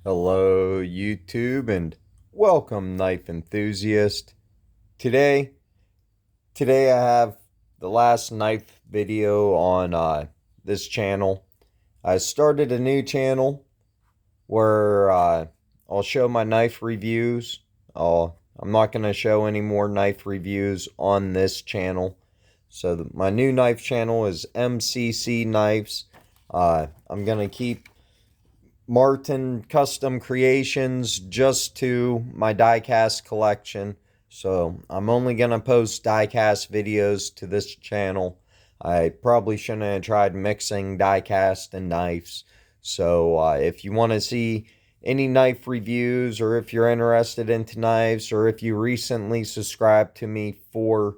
Hello YouTube and welcome knife enthusiast. Today I have the last knife video on this channel. I started a new channel where I'll show my knife reviews. I'm not going to show any more knife reviews on this channel. So my new knife channel is M.C.C knives. I'm going to keep Martin custom creations just to my diecast collection. So I'm only going to post diecast videos to this channel. I probably shouldn't have tried mixing diecast and knives. So if you want to see any knife reviews, or if you're interested into knives, or if you recently subscribed to me for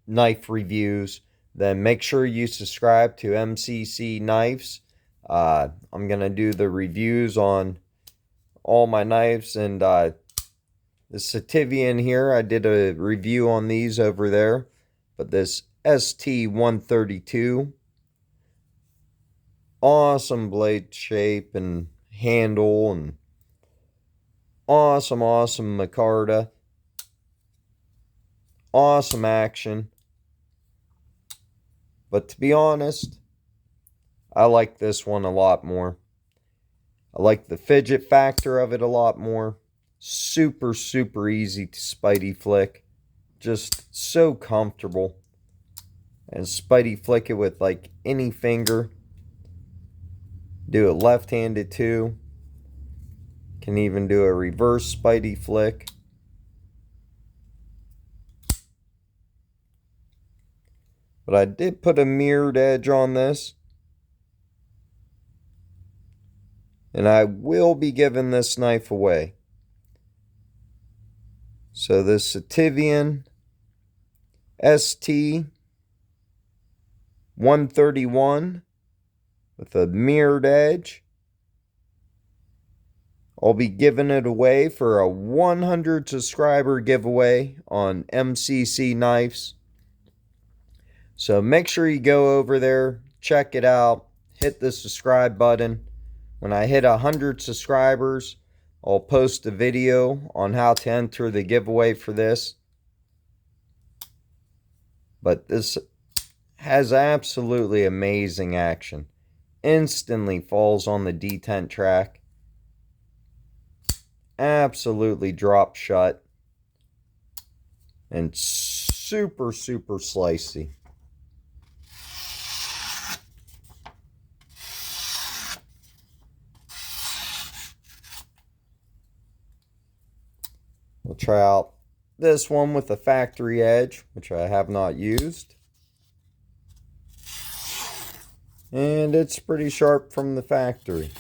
knife reviews, then make sure you subscribe to M.C.C knives. I'm going to do the reviews on all my knives, and the Sitivien here, I did a review on these over there, but this st132, awesome blade shape and handle, and awesome micarta, awesome action. But to be honest, I like this one a lot more. I like the fidget factor of it a lot more. Super easy to Spidey flick. Just so comfortable. And Spidey flick it with like any finger. Do it left-handed too. Can even do a reverse Spidey flick. But I did put a mirrored edge on this. And I will be giving this knife away. So this Sitivien st131 with a mirrored edge, I'll be giving it away for a 100 subscriber giveaway on M.C.C knives. So make sure you go over there, check it out, hit the subscribe button. When I hit 100 subscribers, I'll post a video on how to enter the giveaway for this. But this has absolutely amazing action. Instantly falls on the detent track. Absolutely drop shut. And super slicey. We'll try out this one with the factory edge, which I have not used. And it's pretty sharp from the factory.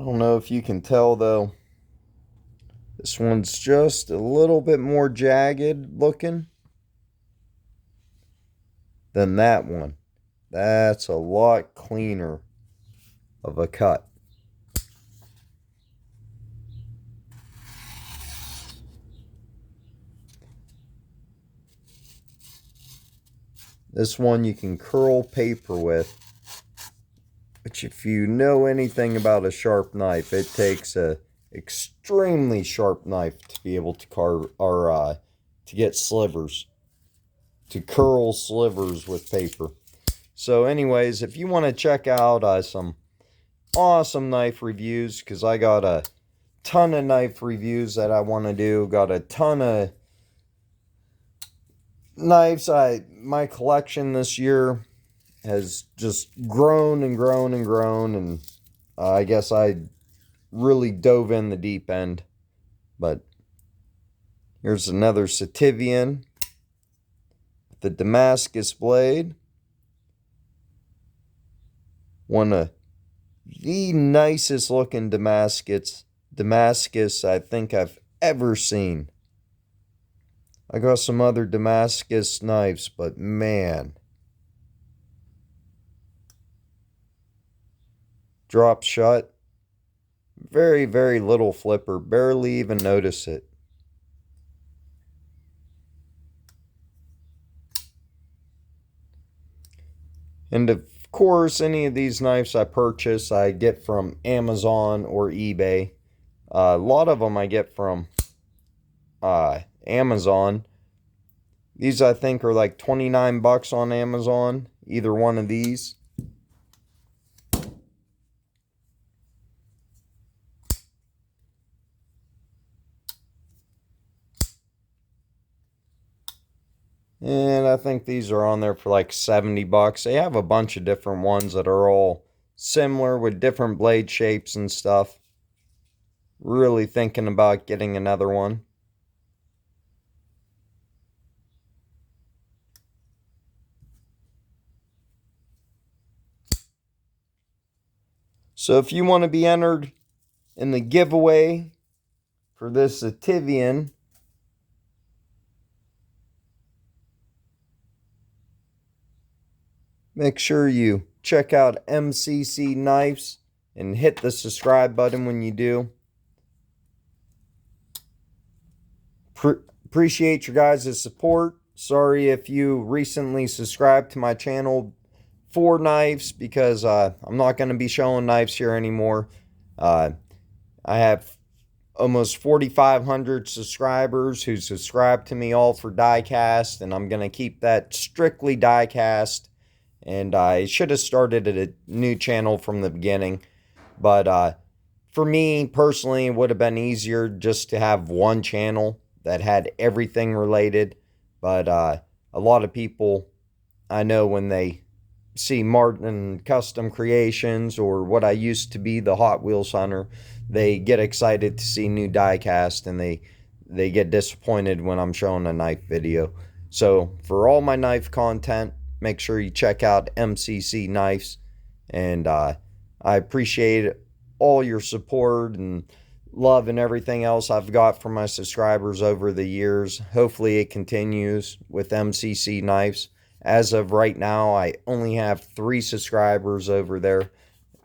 I don't know if you can tell though. This one's just a little bit more jagged looking than that one. That's a lot cleaner of a cut. This one you can curl paper with, which if you know anything about a sharp knife, it takes a extremely sharp knife to be able to carve, or to get slivers, to curl slivers with paper. So anyways, if you want to check out some awesome knife reviews, because I got a ton of knife reviews that I want to do, got a ton of knives. My collection this year has just grown and grown, and I guess I really dove in the deep end. But here's another Sitivien with the Damascus blade. One of the nicest looking Damascus I think I've ever seen. I got some other Damascus knives, but man. Drop shut. Very little flipper. Barely even notice it. And of course, any of these knives I purchase, I get from Amazon or eBay. A lot of them I get from Amazon. These I think are like 29 bucks on Amazon, either one of these. And I think these are on there for like 70 bucks. They have a bunch of different ones that are all similar with different blade shapes and stuff. Really thinking about getting another one. So if you want to be entered in the giveaway for this Sitivien, make sure you check out M.C.C knives and hit the subscribe button when you do. Appreciate your guys' support. Sorry if you recently subscribed to my channel for knives, because I'm not going to be showing knives here anymore. I have almost 4,500 subscribers who subscribe to me all for diecast, and I'm going to keep that strictly diecast. And I should have started a new channel from the beginning, but for me personally, it would have been easier just to have one channel that had everything related. But a lot of people I know, when they see Martin Custom Creations or what I used to be, the Hot Wheels Hunter, they get excited to see new diecast, and they get disappointed when I'm showing a knife video. So for all my knife content, make sure you check out M.C.C Knives, and I appreciate all your support and love and everything else I've got from my subscribers over the years. Hopefully it continues with M.C.C Knives. As of right now, I only have 3 subscribers over there,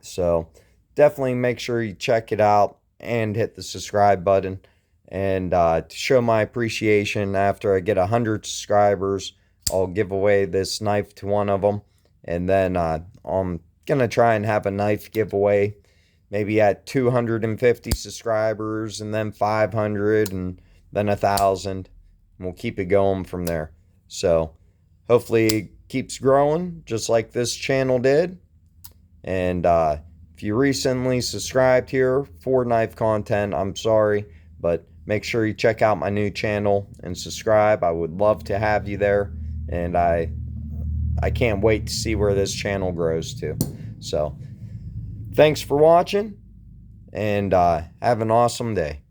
so definitely make sure you check it out and hit the subscribe button. And to show my appreciation, after I get 100 subscribers, I'll give away this knife to one of them. And then I'm going to try and have a knife giveaway maybe at 250 subscribers, and then 500, and then 1,000. We'll keep it going from there. So hopefully it keeps growing just like this channel did. And if you recently subscribed here for knife content, I'm sorry, but make sure you check out my new channel and subscribe. I would love to have you there, and I can't wait to see where this channel grows to. So thanks for watching, and have an awesome day.